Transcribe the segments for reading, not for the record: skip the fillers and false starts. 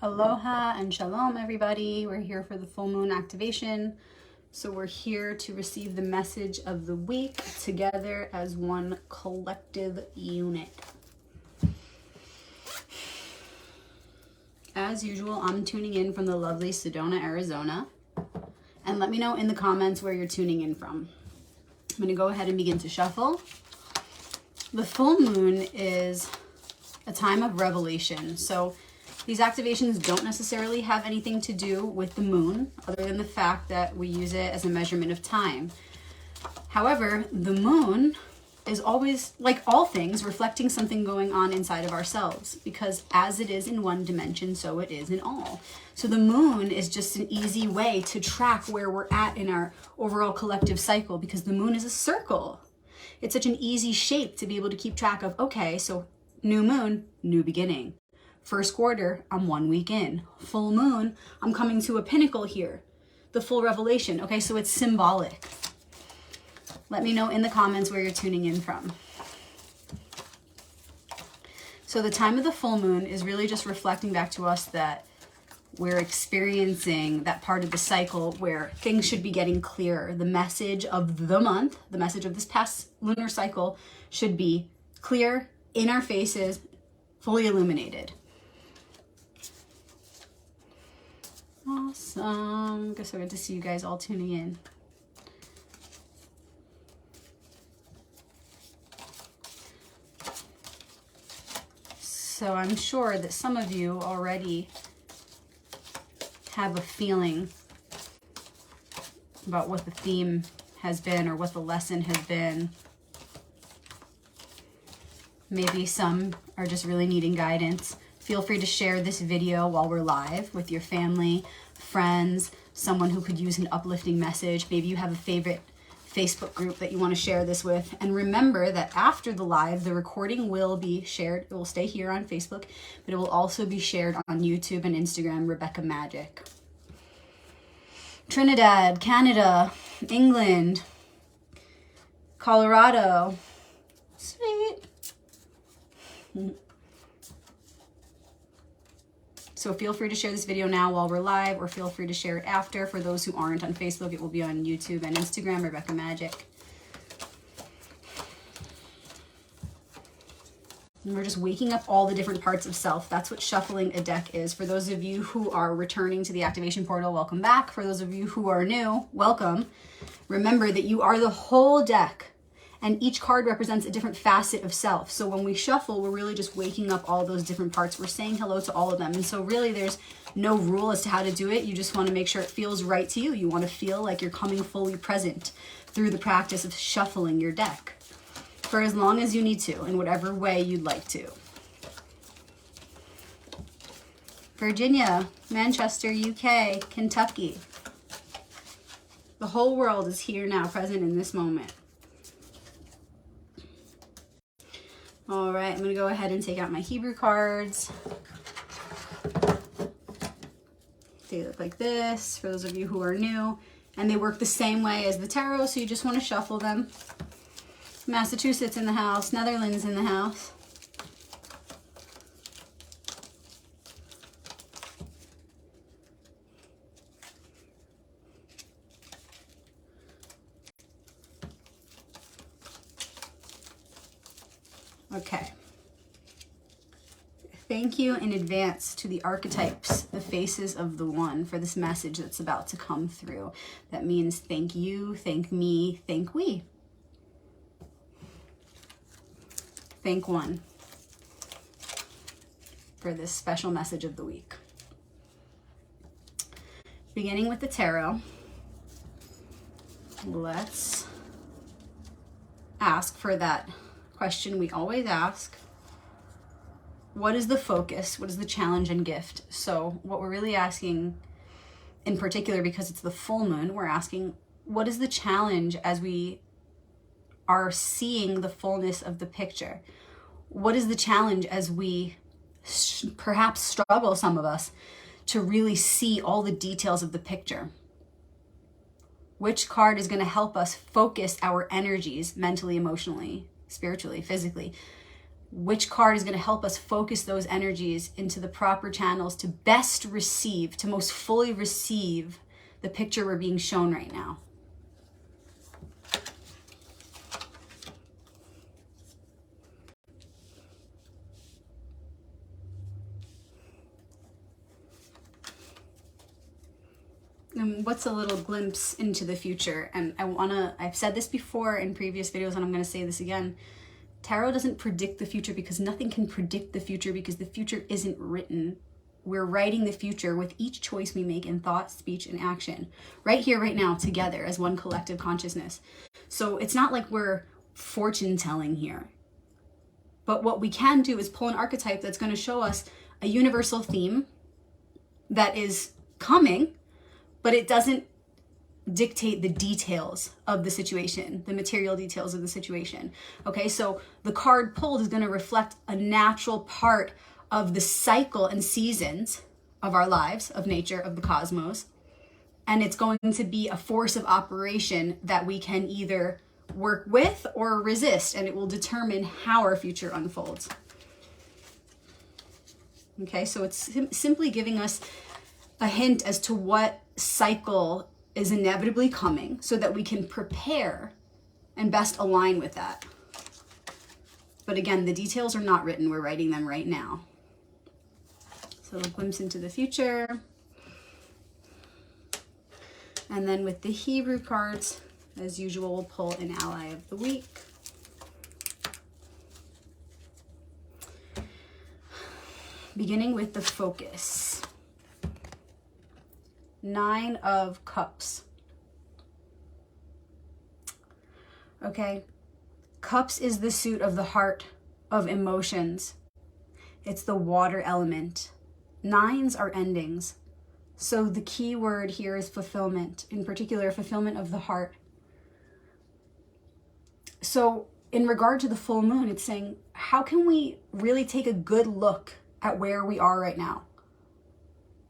Aloha and shalom, everybody. We're here for the full moon activation. So we're here to receive the message of the week together as one collective unit. As usual, I'm tuning in from the lovely Sedona, Arizona. And let me know in the comments where you're tuning in from. I'm going to go ahead and begin to shuffle. The full moon is a time of revelation. So these activations don't necessarily have anything to do with the moon, other than the fact that we use it as a measurement of time. However, the moon is always, like all things, reflecting something going on inside of ourselves, because as it is in one dimension, so it is in all. So the moon is just an easy way to track where we're at in our overall collective cycle, because the moon is a circle. It's such an easy shape to be able to keep track of, okay, so new moon, new beginning. First quarter, I'm 1 week in. Full moon, I'm coming to a pinnacle here. The full revelation. Okay, so it's symbolic. Let me know in the comments where you're tuning in from. So the time of the full moon is really just reflecting back to us that we're experiencing that part of the cycle where things should be getting clearer. The message of the month, the message of this past lunar cycle should be clear, in our faces, fully illuminated. Awesome. So good to see you guys all tuning in. So I'm sure that some of you already have a feeling about what the theme has been or what the lesson has been. Maybe some are just really needing guidance. Feel free to share this video while we're live with your family, friends, someone who could use an uplifting message. Maybe you have a favorite Facebook group that you want to share this with. And remember that after the live, the recording will be shared. It will stay here on Facebook, but it will also be shared on YouTube and Instagram, Rebecca Magic. Trinidad, Canada, England, Colorado. Sweet. So feel free to share this video now while we're live, or feel free to share it after. For those who aren't on Facebook, it will be on YouTube and Instagram, Rebecca Magic. And we're just waking up all the different parts of self. That's what shuffling a deck is. For those of you who are returning to the activation portal, welcome back. For those of you who are new, welcome. Remember that you are the whole deck. And each card represents a different facet of self. So when we shuffle, we're really just waking up all those different parts. We're saying hello to all of them. And so really there's no rule as to how to do it. You just want to make sure it feels right to you. You want to feel like you're coming fully present through the practice of shuffling your deck for as long as you need to, in whatever way you'd like to. Virginia, Manchester, UK, Kentucky. The whole world is here now, present in this moment. All right, I'm going to go ahead and take out my Hebrew cards. They look like this for those of you who are new, and they work the same way as the tarot, so you just want to shuffle them. Massachusetts in the house, Netherlands in the house. Okay. Thank you in advance to the archetypes, the faces of the one, for this message that's about to come through. That means thank you, thank me, thank we. Thank one for this special message of the week. Beginning with the tarot, let's ask for that question we always ask. What is the focus? What is the challenge and gift? So what we're really asking in particular, because it's the full moon, we're asking, what is the challenge as we are seeing the fullness of the picture? What is the challenge as we perhaps struggle, some of us, to really see all the details of the picture? Which card is going to help us focus our energies mentally, emotionally, spiritually, physically, which card is going to help us focus those energies into the proper channels to best receive, to most fully receive the picture we're being shown right now. And what's a little glimpse into the future? And I've said this before in previous videos, and I'm going to say this again. Tarot doesn't predict the future because nothing can predict the future, because the future isn't written. We're writing the future with each choice we make in thought, speech, and action. Right here, right now, together as one collective consciousness. So it's not like we're fortune telling here. But what we can do is pull an archetype that's going to show us a universal theme that is coming, but it doesn't dictate the details of the situation, the material details of the situation. Okay, so the card pulled is going to reflect a natural part of the cycle and seasons of our lives, of nature, of the cosmos. And it's going to be a force of operation that we can either work with or resist, and it will determine how our future unfolds. Okay, so it's simply giving us a hint as to what cycle is inevitably coming so that we can prepare and best align with that. But again, the details are not written. We're writing them right now. So a glimpse into the future. And then with the Hebrew cards, as usual, we'll pull an ally of the week. Beginning with the focus. 9 of Cups. Okay. Cups is the suit of the heart, of emotions. It's the water element. 9s are endings. So the key word here is fulfillment, in particular, fulfillment of the heart. So in regard to the full moon, it's saying, how can we really take a good look at where we are right now?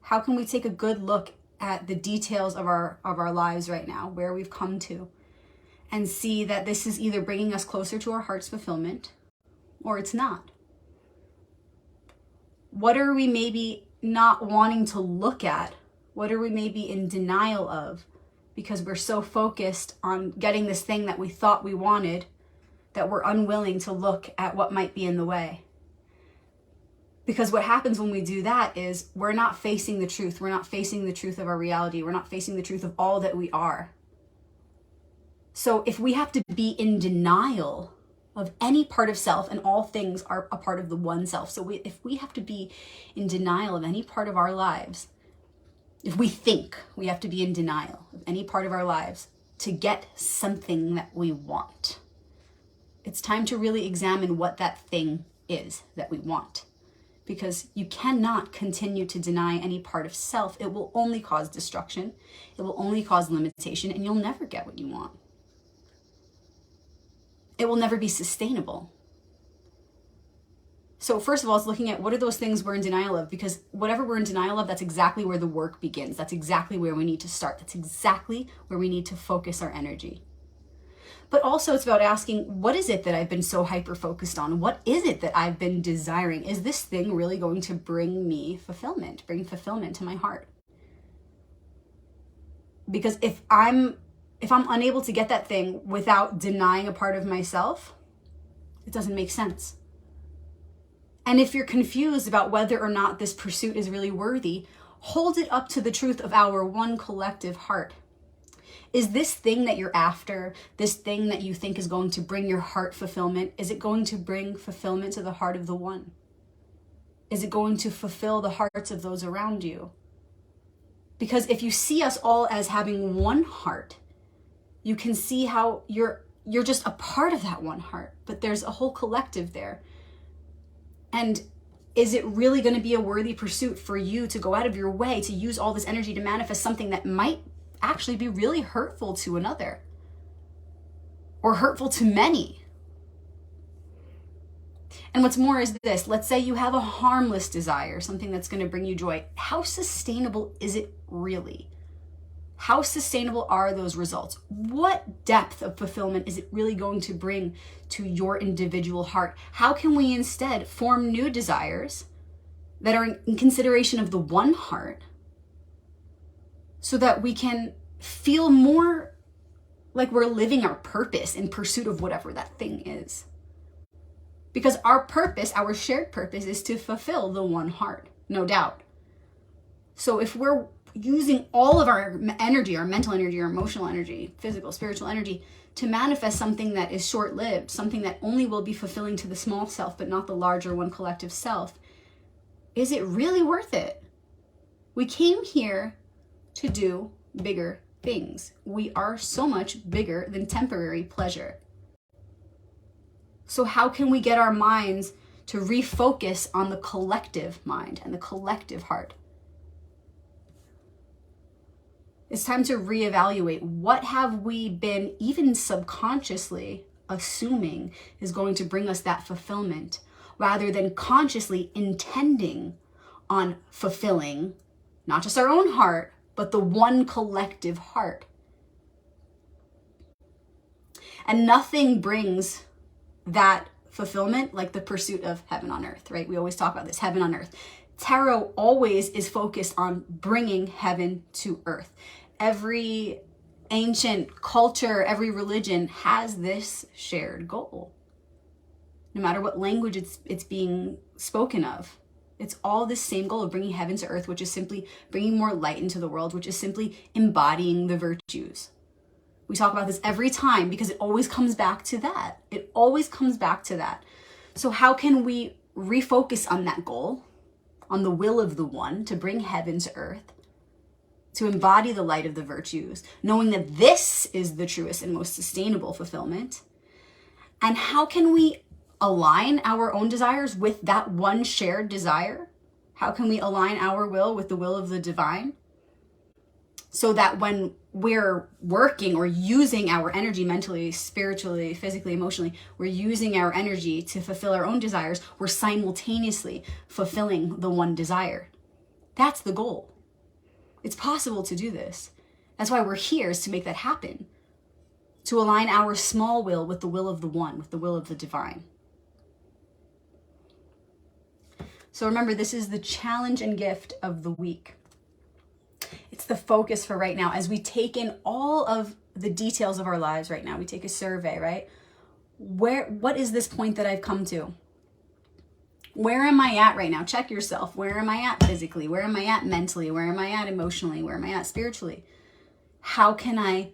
How can we take a good look at the details of our lives right now, where we've come to, and see that this is either bringing us closer to our heart's fulfillment or it's not? What are we maybe not wanting to look at? What are we maybe in denial of because we're so focused on getting this thing that we thought we wanted that we're unwilling to look at what might be in the way? Because what happens when we do that is we're not facing the truth. We're not facing the truth of our reality. We're not facing the truth of all that we are. So if we have to be in denial of any part of self, and all things are a part of the one self. So if we have to be in denial of any part of our lives, if we think we have to be in denial of any part of our lives to get something that we want, it's time to really examine what that thing is that we want. Because you cannot continue to deny any part of self. It will only cause destruction. It will only cause limitation, and you'll never get what you want. It will never be sustainable. So first of all, it's looking at what are those things we're in denial of, because whatever we're in denial of, that's exactly where the work begins. That's exactly where we need to start. That's exactly where we need to focus our energy. But also it's about asking, what is it that I've been so hyper-focused on? What is it that I've been desiring? Is this thing really going to bring me fulfillment, bring fulfillment to my heart? Because if I'm unable to get that thing without denying a part of myself, it doesn't make sense. And if you're confused about whether or not this pursuit is really worthy, hold it up to the truth of our one collective heart. Is this thing that you're after, this thing that you think is going to bring your heart fulfillment, is it going to bring fulfillment to the heart of the one? Is it going to fulfill the hearts of those around you? Because if you see us all as having one heart, you can see how you're just a part of that one heart, but there's a whole collective there. And is it really going to be a worthy pursuit for you to go out of your way to use all this energy to manifest something that might actually be really hurtful to another or hurtful to many? And what's more is this, let's say you have a harmless desire, something that's going to bring you joy. How sustainable is it really? How sustainable are those results? What depth of fulfillment is it really going to bring to your individual heart? How can we instead form new desires that are in consideration of the one heart so that we can feel more like we're living our purpose in pursuit of whatever that thing is? Because our purpose, our shared purpose, is to fulfill the one heart, no doubt. So if we're using all of our energy, our mental energy, our emotional energy, physical, spiritual energy, to manifest something that is short-lived, something that only will be fulfilling to the small self, but not the larger one collective self, is it really worth it? We came here to do bigger things. We are so much bigger than temporary pleasure. So how can we get our minds to refocus on the collective mind and the collective heart? It's time to reevaluate what have we been even subconsciously assuming is going to bring us that fulfillment, rather than consciously intending on fulfilling not just our own heart, but the one collective heart. And nothing brings that fulfillment like the pursuit of heaven on earth, right? We always talk about this, heaven on earth. Tarot always is focused on bringing heaven to earth. Every ancient culture, every religion has this shared goal. No matter what language it's being spoken of, it's all this same goal of bringing heaven to earth, which is simply bringing more light into the world, which is simply embodying the virtues. We talk about this every time because it always comes back to that. It always comes back to that. So how can we refocus on that goal, on the will of the one, to bring heaven to earth, to embody the light of the virtues, knowing that this is the truest and most sustainable fulfillment? And how can we align our own desires with that one shared desire? How can we align our will with the will of the divine? So that when we're working or using our energy mentally, spiritually, physically, emotionally, we're using our energy to fulfill our own desires, we're simultaneously fulfilling the one desire. That's the goal. It's possible to do this. That's why we're here, is to make that happen. To align our small will with the will of the one, with the will of the divine. So remember, this is the challenge and gift of the week. It's the focus for right now. As we take in all of the details of our lives right now, we take a survey, right? What is this point that I've come to? Where am I at right now? Check yourself. Where am I at physically? Where am I at mentally? Where am I at emotionally? Where am I at spiritually? How can I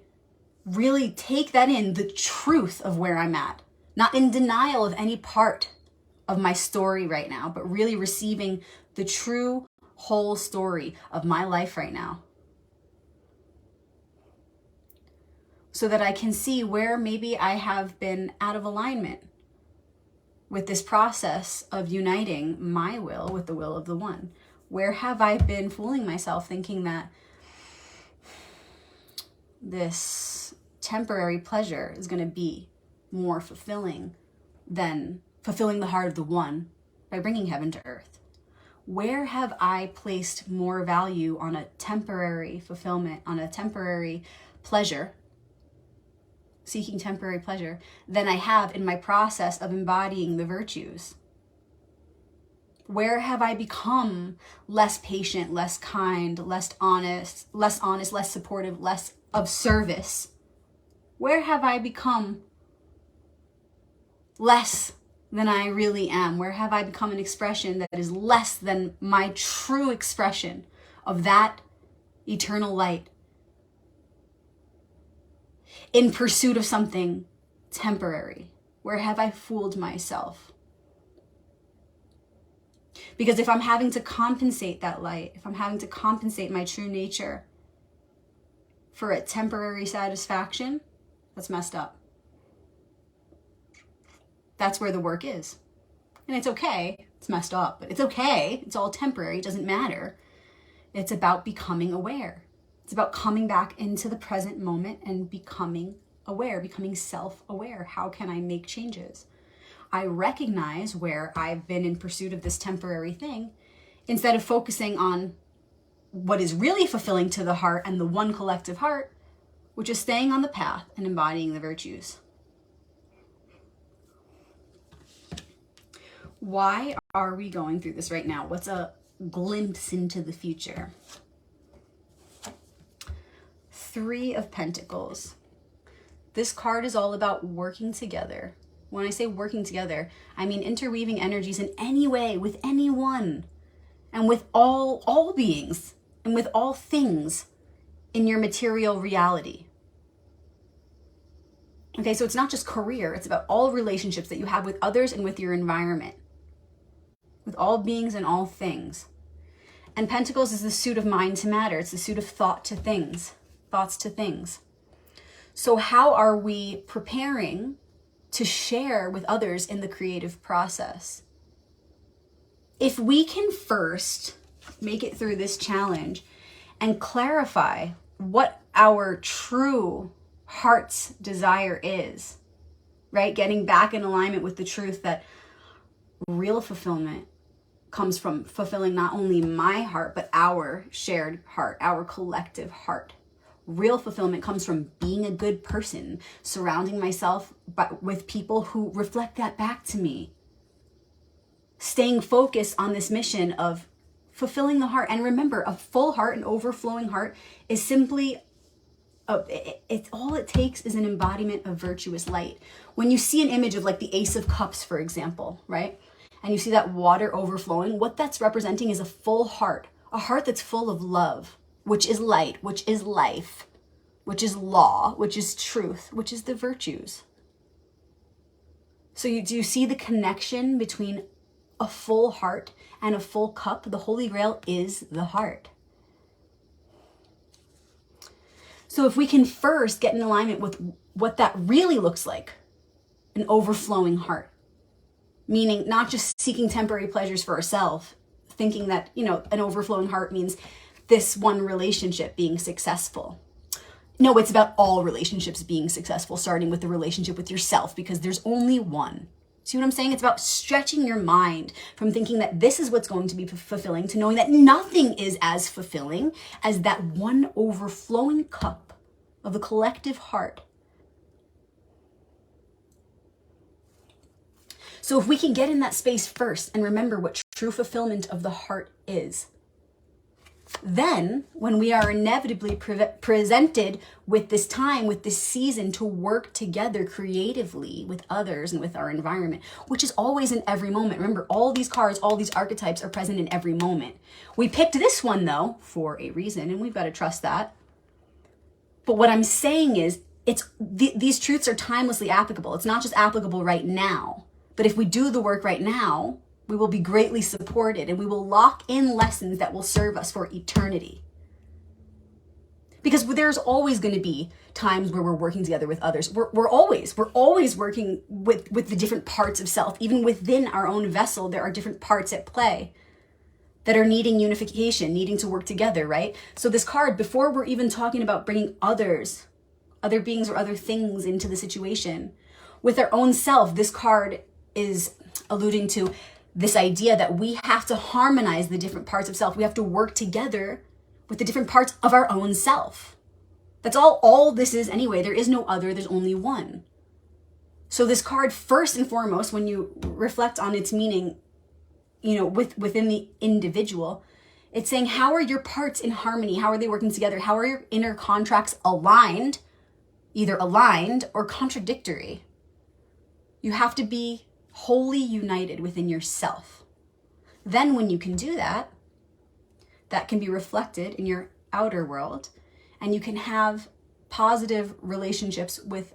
really take that in, the truth of where I'm at? Not in denial of any part of my story right now, but really receiving the true whole story of my life right now. So that I can see where maybe I have been out of alignment with this process of uniting my will with the will of the one. Where have I been fooling myself thinking that this temporary pleasure is going to be more fulfilling than fulfilling the heart of the one by bringing heaven to earth? Where have I placed more value on a temporary fulfillment, on a temporary pleasure, seeking temporary pleasure, than I have in my process of embodying the virtues? Where have I become less patient, less kind, less honest, less supportive, less of service? Where have I become less than I really am? Where have I become an expression that is less than my true expression of that eternal light, in pursuit of something temporary? Where have I fooled myself? Because if I'm having to compensate that light, if I'm having to compensate my true nature for a temporary satisfaction, that's messed up. That's where the work is. And it's okay. It's messed up, but it's okay. It's all temporary. It doesn't matter. It's about becoming aware. It's about coming back into the present moment and becoming aware, becoming self-aware. How can I make changes? I recognize where I've been in pursuit of this temporary thing instead of focusing on what is really fulfilling to the heart and the one collective heart, which is staying on the path and embodying the virtues. Why are we going through this right now? What's a glimpse into the future? 3 of Pentacles. This card is all about working together. When I say working together, I mean interweaving energies in any way with anyone and with all beings and with all things in your material reality. Okay, so it's not just career, it's about all relationships that you have with others and with your environment, with all beings and all things. And Pentacles is the suit of mind to matter. It's the suit of thoughts to things. So how are we preparing to share with others in the creative process? If we can first make it through this challenge and clarify what our true heart's desire is, right? Getting back in alignment with the truth that real fulfillment comes from fulfilling not only my heart, but our shared heart, our collective heart. Real fulfillment comes from being a good person, surrounding myself with people who reflect that back to me. Staying focused on this mission of fulfilling the heart. And remember, a full heart, an overflowing heart is simply, it's all it takes is an embodiment of virtuous light. When you see an image of like the Ace of Cups, for example, right? And you see that water overflowing, what that's representing is a full heart, a heart that's full of love, which is light, which is life, which is law, which is truth, which is the virtues. So do you see the connection between a full heart and a full cup? The Holy Grail is the heart. So if we can first get in alignment with what that really looks like, an overflowing heart, meaning not just seeking temporary pleasures for ourselves, thinking that, an overflowing heart means this one relationship being successful. No, it's about all relationships being successful, starting with the relationship with yourself, because there's only one. See what I'm saying? It's about stretching your mind from thinking that this is what's going to be fulfilling to knowing that nothing is as fulfilling as that one overflowing cup of the collective heart. So if we can get in that space first and remember what true fulfillment of the heart is, then when we are inevitably presented with this time, with this season to work together creatively with others and with our environment, which is always in every moment. Remember, all these cards, all these archetypes are present in every moment. We picked this one though for a reason, and we've got to trust that. But what I'm saying is, these truths are timelessly applicable. It's not just applicable right now. But if we do the work right now, we will be greatly supported and we will lock in lessons that will serve us for eternity. Because there's always going to be times where we're working together with others. We're always working with the different parts of self. Even within our own vessel, there are different parts at play that are needing unification, needing to work together, right? So this card, before we're even talking about bringing other beings or other things into the situation, with our own self, this card is alluding to this idea that we have to harmonize the different parts of self. We have to work together with the different parts of our own self. That's all this is anyway. There is no other, there's only one. So this card, first and foremost, when you reflect on its meaning, within the individual, it's saying, how are your parts in harmony? How are they working together? How are your inner contracts aligned, either aligned or contradictory? You have to be wholly united within yourself. Then when you can do that, that can be reflected in your outer world, and you can have positive relationships with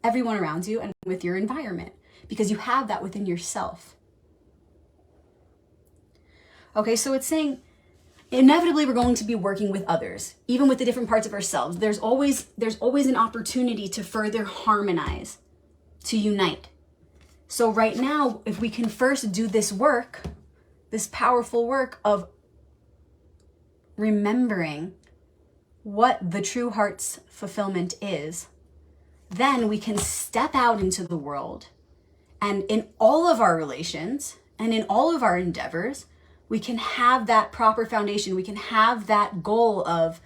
everyone around you and with your environment, because you have that within yourself. Okay, so it's saying inevitably we're going to be working with others, even with the different parts of ourselves. There's always an opportunity to further harmonize, to unite. So right now, if we can first do this work, this powerful work of remembering what the true heart's fulfillment is, then we can step out into the world and in all of our relations and in all of our endeavors, We can have that proper foundation. We can have that goal of,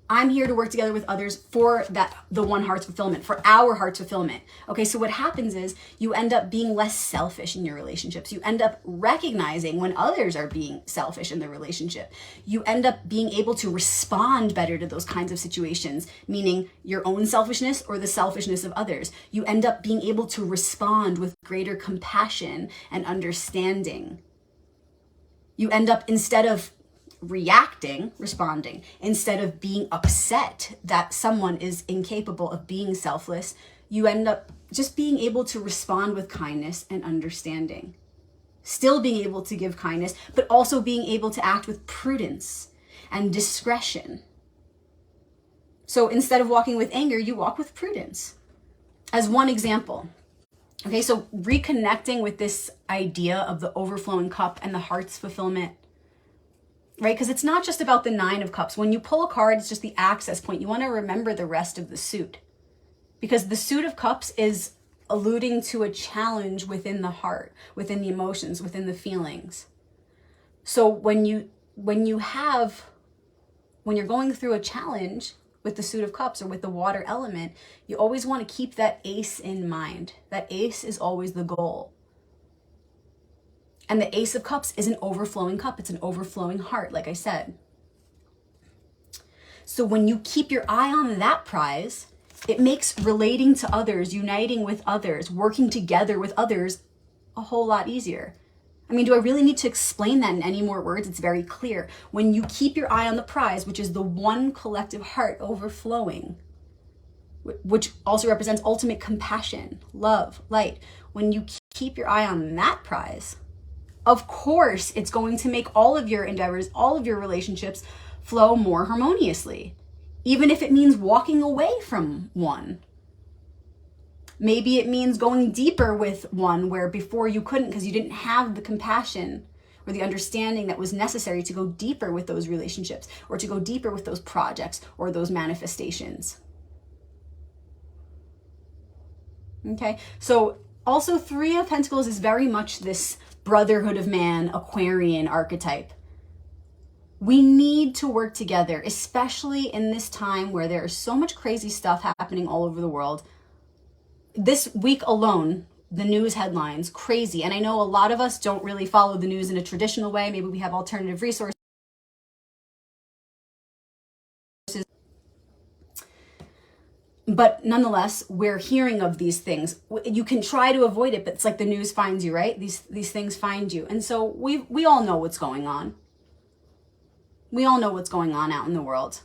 I'm here to work together with others for the one heart's fulfillment, for our heart's fulfillment. Okay, so what happens is you end up being less selfish in your relationships. You end up recognizing when others are being selfish in the relationship. You end up being able to respond better to those kinds of situations, meaning your own selfishness or the selfishness of others. You end up being able to respond with greater compassion and understanding. You end up, instead of responding, instead of being upset that someone is incapable of being selfless, you end up just being able to respond with kindness and understanding. Still being able to give kindness, but also being able to act with prudence and discretion. So instead of walking with anger, you walk with prudence. As one example. Okay, so reconnecting with this idea of the overflowing cup and the heart's fulfillment, right? Because it's not just about the 9 of Cups. When you pull a card, it's just the access point. You want to remember the rest of the suit. Because the Suit of Cups is alluding to a challenge within the heart, within the emotions, within the feelings. So when you're going through a challenge with the Suit of Cups or with the water element, you always want to keep that ace in mind. That ace is always the goal. And the Ace of Cups is an overflowing cup. It's an overflowing heart, like I said. So when you keep your eye on that prize, it makes relating to others, uniting with others, working together with others a whole lot easier. I mean, do I really need to explain that in any more words? It's very clear. When you keep your eye on the prize, which is the one collective heart overflowing, which also represents ultimate compassion, love, light. When you keep your eye on that prize, of course, it's going to make all of your endeavors, all of your relationships flow more harmoniously, even if it means walking away from one. Maybe it means going deeper with one where before you couldn't because you didn't have the compassion or the understanding that was necessary to go deeper with those relationships or to go deeper with those projects or those manifestations. Okay, so also 3 of Pentacles is very much this Brotherhood of Man, Aquarian archetype. We need to work together, especially in this time where there is so much crazy stuff happening all over the world. This week alone, the news headlines, crazy. And I know a lot of us don't really follow the news in a traditional way. Maybe we have alternative resources. But nonetheless, we're hearing of these things. You can try to avoid it, but it's like the news finds you, right? These things find you. And so we all know what's going on. We all know what's going on out in the world,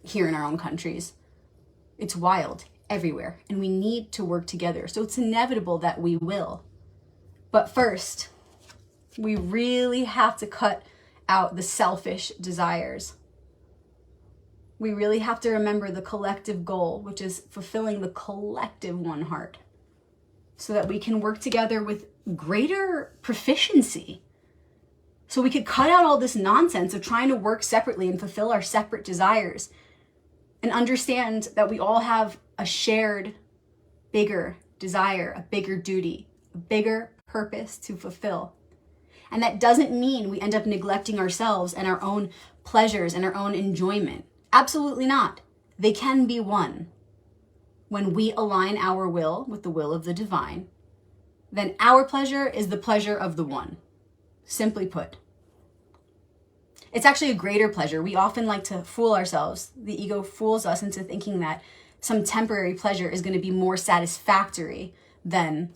here in our own countries. It's wild everywhere, and we need to work together. So it's inevitable that we will. But first, we really have to cut out the selfish desires. We really have to remember the collective goal, which is fulfilling the collective one heart, so that we can work together with greater proficiency. So we could cut out all this nonsense of trying to work separately and fulfill our separate desires and understand that we all have a shared, bigger desire, a bigger duty, a bigger purpose to fulfill. And that doesn't mean we end up neglecting ourselves and our own pleasures and our own enjoyment. Absolutely not. They can be one. When we align our will with the will of the divine, then our pleasure is the pleasure of the one. Simply put. It's actually a greater pleasure. We often like to fool ourselves. The ego fools us into thinking that some temporary pleasure is going to be more satisfactory than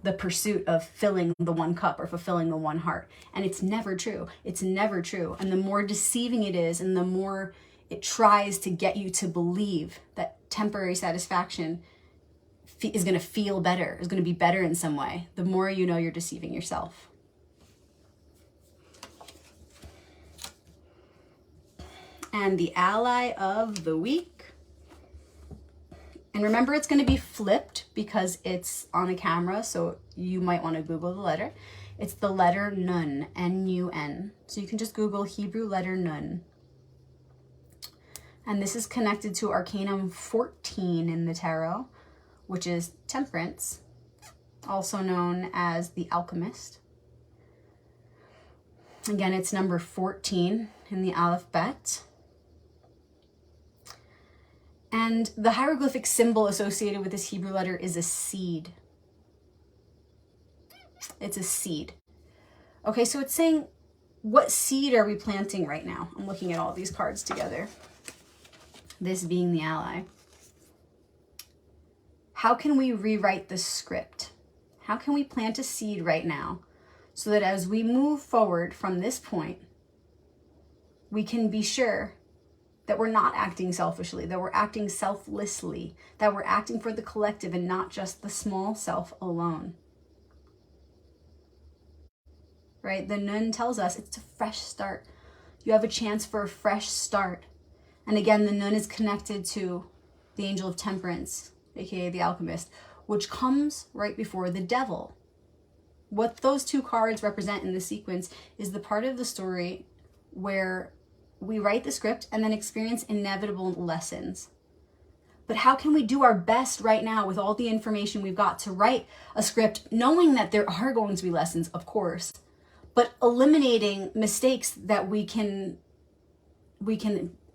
the pursuit of filling the one cup or fulfilling the one heart. And it's never true. It's never true. And the more deceiving it is, and the more it tries to get you to believe that temporary satisfaction is going to feel better, is going to be better in some way, the more you know you're deceiving yourself. And the ally of the week. And remember, it's going to be flipped because it's on a camera, so you might want to Google the letter. It's the letter Nun, N-U-N. So you can just Google Hebrew letter Nun. And this is connected to Arcanum 14 in the tarot, which is Temperance, also known as the Alchemist. Again, it's number 14 in the alphabet. And the hieroglyphic symbol associated with this Hebrew letter is a seed. It's a seed. Okay, so it's saying, what seed are we planting right now? I'm looking at all these cards together. This being the ally. How can we rewrite the script? How can we plant a seed right now so that as we move forward from this point, we can be sure that we're not acting selfishly, that we're acting selflessly, that we're acting for the collective and not just the small self alone. Right? The nun tells us it's a fresh start. You have a chance for a fresh start. And again, the nun is connected to the angel of temperance, aka the alchemist, which comes right before the devil. What those two cards represent in the sequence is the part of the story where we write the script and then experience inevitable lessons. But how can we do our best right now with all the information we've got to write a script, knowing that there are going to be lessons, of course, but eliminating mistakes that we can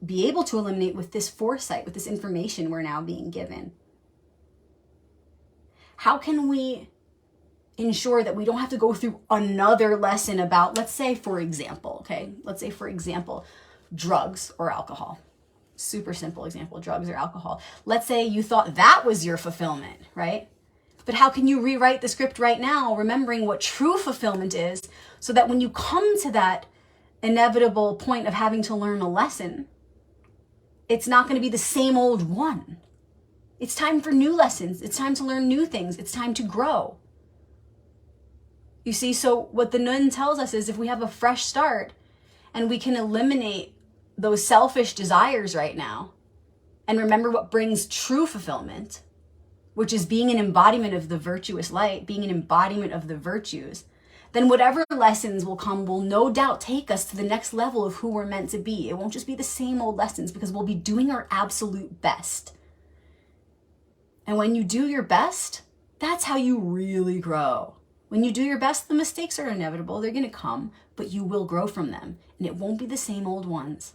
be able to eliminate with this foresight, with this information we're now being given? How can we ensure that we don't have to go through another lesson about, let's say, for example, drugs or alcohol? Super simple example, drugs or alcohol. Let's say you thought that was your fulfillment, right? But how can you rewrite the script right now, remembering what true fulfillment is, so that when you come to that inevitable point of having to learn a lesson, it's not going to be the same old one. It's time for new lessons. It's time to learn new things. It's time to grow. You see, so what the nun tells us is if we have a fresh start and we can eliminate those selfish desires right now and remember what brings true fulfillment, which is being an embodiment of the virtuous light, being an embodiment of the virtues, then whatever lessons will come will no doubt take us to the next level of who we're meant to be. It won't just be the same old lessons because we'll be doing our absolute best. And when you do your best, that's how you really grow. When you do your best, the mistakes are inevitable. They're going to come, but you will grow from them. And it won't be the same old ones.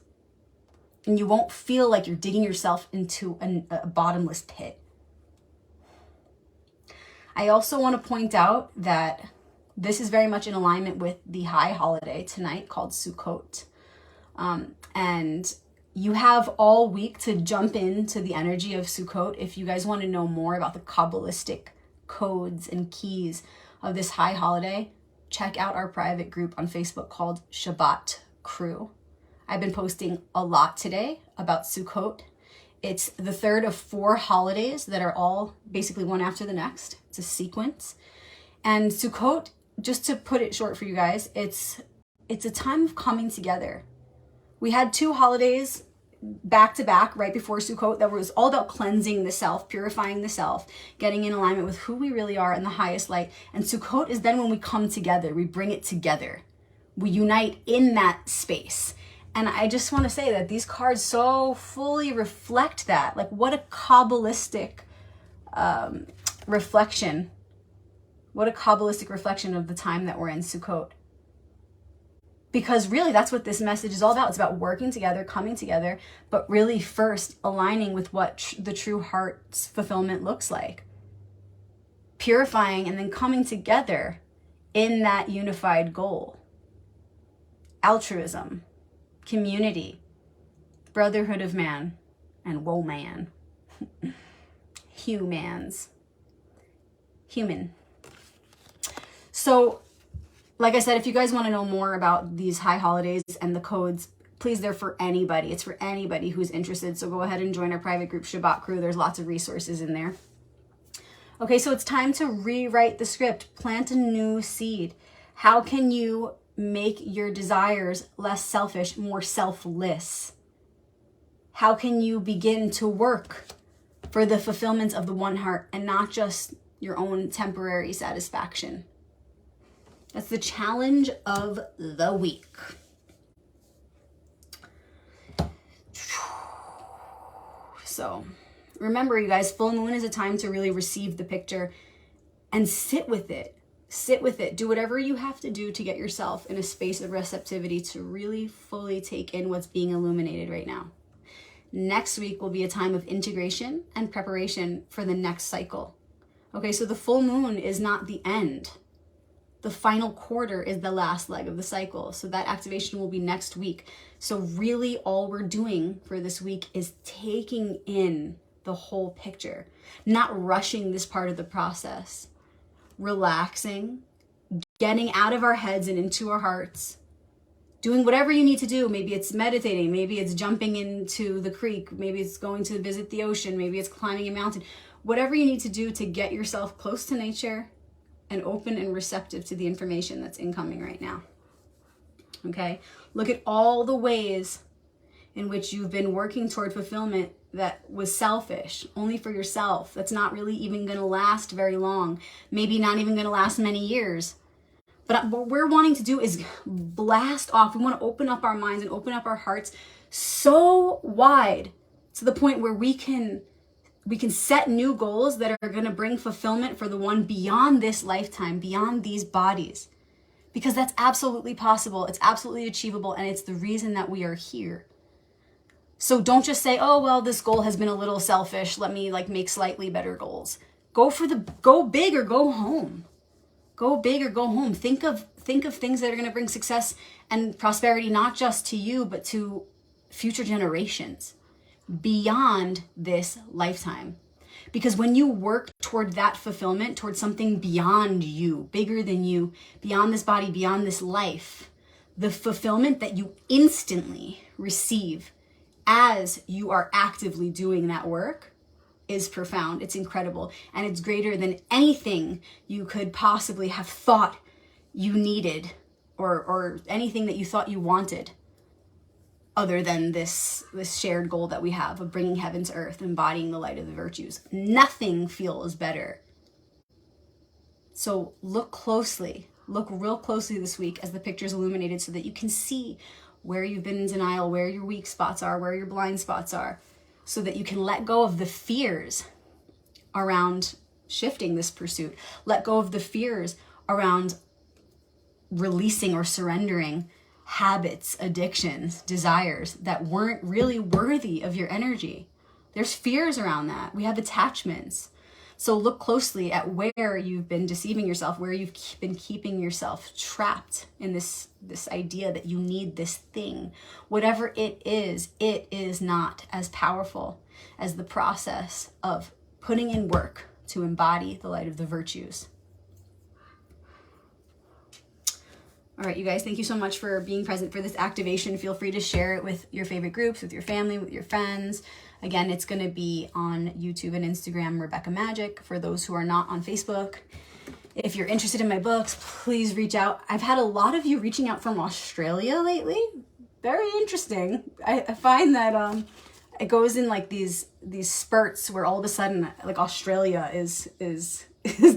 And you won't feel like you're digging yourself into a bottomless pit. I also want to point out that this is very much in alignment with the high holiday tonight called Sukkot. And you have all week to jump into the energy of Sukkot. If you guys want to know more about the Kabbalistic codes and keys of this high holiday, check out our private group on Facebook called Shabbat Crew. I've been posting a lot today about Sukkot. It's the third of 4 holidays that are all basically one after the next. It's a sequence. And Sukkot, just to put it short for you guys, it's a time of coming together. We had 2 holidays back to back right before Sukkot that was all about cleansing the self, purifying the self, getting in alignment with who we really are in the highest light. And Sukkot is then when we come together, we bring it together. We unite in that space. And I just want to say that these cards so fully reflect that. Like, what a Kabbalistic reflection. What a Kabbalistic reflection of the time that we're in, Sukkot. Because really, that's what this message is all about. It's about working together, coming together, but really first aligning with what the true heart's fulfillment looks like. Purifying and then coming together in that unified goal. Altruism. Community, brotherhood of man, and woman. Human. So, like I said, if you guys want to know more about these high holidays and the codes, please, they're for anybody. It's for anybody who's interested. So go ahead and join our private group, Shabbat Crew. There's lots of resources in there. Okay, so it's time to rewrite the script. Plant a new seed. How can you make your desires less selfish, more selfless? How can you begin to work for the fulfillment of the one heart and not just your own temporary satisfaction? That's the challenge of the week. So remember, you guys, full moon is a time to really receive the picture and sit with it. Sit with it. Do whatever you have to do to get yourself in a space of receptivity to really fully take in what's being illuminated right now. Next week will be a time of integration and preparation for the next cycle. Okay, so the full moon is not the end. The final quarter is the last leg of the cycle. So that activation will be next week. So really all we're doing for this week is taking in the whole picture, not rushing this part of the process. Relaxing, getting out of our heads and into our hearts, doing whatever you need to do. Maybe it's meditating, maybe it's jumping into the creek, maybe it's going to visit the ocean, maybe it's climbing a mountain. Whatever you need to do to get yourself close to nature and open and receptive to the information that's incoming right now. Okay? Look at all the ways in which you've been working toward fulfillment that was selfish, only for yourself. That's not really even going to last very long. Maybe not even going to last many years. But what we're wanting to do is blast off. We want to open up our minds and open up our hearts so wide to the point where we can set new goals that are going to bring fulfillment for the one beyond this lifetime, beyond these bodies. Because that's absolutely possible. It's absolutely achievable. And it's the reason that we are here. So don't just say, oh, well, this goal has been a little selfish. Let me make slightly better goals. Go big or go home. Go big or go home. Think of things that are going to bring success and prosperity, not just to you, but to future generations beyond this lifetime. Because when you work toward that fulfillment, toward something beyond you, bigger than you, beyond this body, beyond this life, the fulfillment that you instantly receive as you are actively doing that work is profound. It's incredible. And it's greater than anything you could possibly have thought you needed or anything that you thought you wanted, other than this shared goal that we have of bringing heaven to earth, embodying the light of the virtues. Nothing feels better. So look real closely this week as the picture is illuminated so that you can see where you've been in denial, where your weak spots are, where your blind spots are, so that you can let go of the fears around shifting this pursuit. Let go of the fears around releasing or surrendering habits, addictions, desires that weren't really worthy of your energy. There's fears around that. We have attachments. So look closely at where you've been deceiving yourself, where you've been keeping yourself trapped in this idea that you need this thing. Whatever it is not as powerful as the process of putting in work to embody the light of the virtues. All right, you guys, thank you so much for being present for this activation. Feel free to share it with your favorite groups, with your family, with your friends. Again, it's going to be on YouTube and Instagram, Rebecca Magic, for those who are not on Facebook. If you're interested in my books, please reach out. I've had a lot of you reaching out from Australia lately. Very interesting. I find that it goes in these spurts where all of a sudden Australia is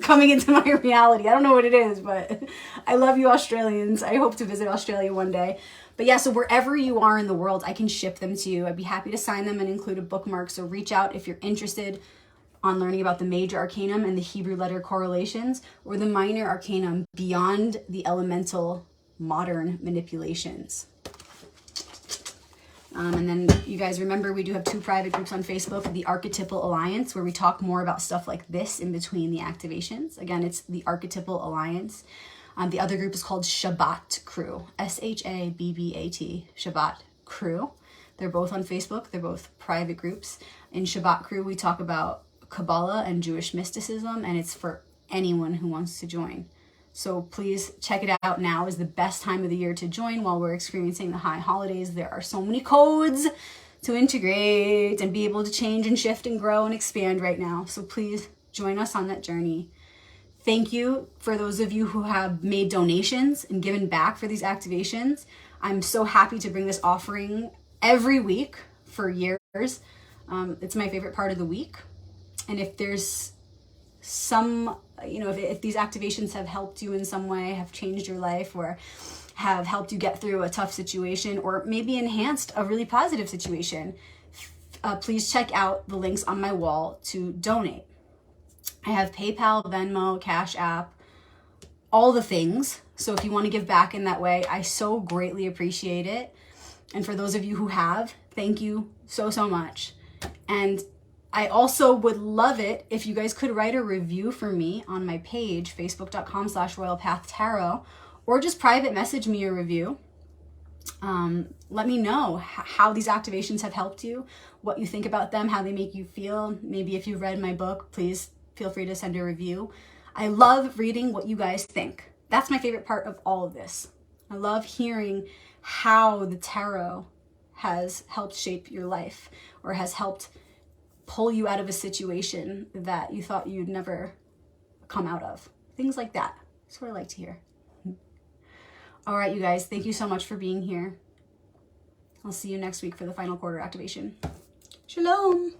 coming into my reality. I don't know what it is, but I love you Australians. I hope to visit Australia one day. But yeah, so wherever you are in the world, I can ship them to you. I'd be happy to sign them and include a bookmark. So reach out if you're interested on learning about the major arcanum and the Hebrew letter correlations, or the minor arcanum beyond the elemental modern manipulations. And then you guys remember, we do have 2 private groups on Facebook, the Archetypal Alliance, where we talk more about stuff like this in between the activations. Again, it's the Archetypal Alliance. The other group is called Shabbat Crew, Shabbat, Shabbat Crew. They're both on Facebook. They're both private groups. In Shabbat Crew, we talk about Kabbalah and Jewish mysticism, and it's for anyone who wants to join. So please check it out. Now is the best time of the year to join while we're experiencing the high holidays. There are so many codes to integrate and be able to change and shift and grow and expand right now. So please join us on that journey. Thank you for those of you who have made donations and given back for these activations. I'm so happy to bring this offering every week for years. It's my favorite part of the week. And if there's some, if these activations have helped you in some way, have changed your life, or have helped you get through a tough situation, or maybe enhanced a really positive situation, please check out the links on my wall to donate. I have PayPal, Venmo, Cash App, all the things. So if you want to give back in that way, I so greatly appreciate it. And for those of you who have, thank you so, so much. And I also would love it if you guys could write a review for me on my page, facebook.com/royalpathtarot, or just private message me a review. Let me know how these activations have helped you, what you think about them, how they make you feel. Maybe if you've read my book, please feel free to send a review. I love reading what you guys think. That's my favorite part of all of this. I love hearing how the tarot has helped shape your life or has helped pull you out of a situation that you thought you'd never come out of. Things like that. That's what I like to hear. All right, you guys, thank you so much for being here. I'll see you next week for the final quarter activation. Shalom.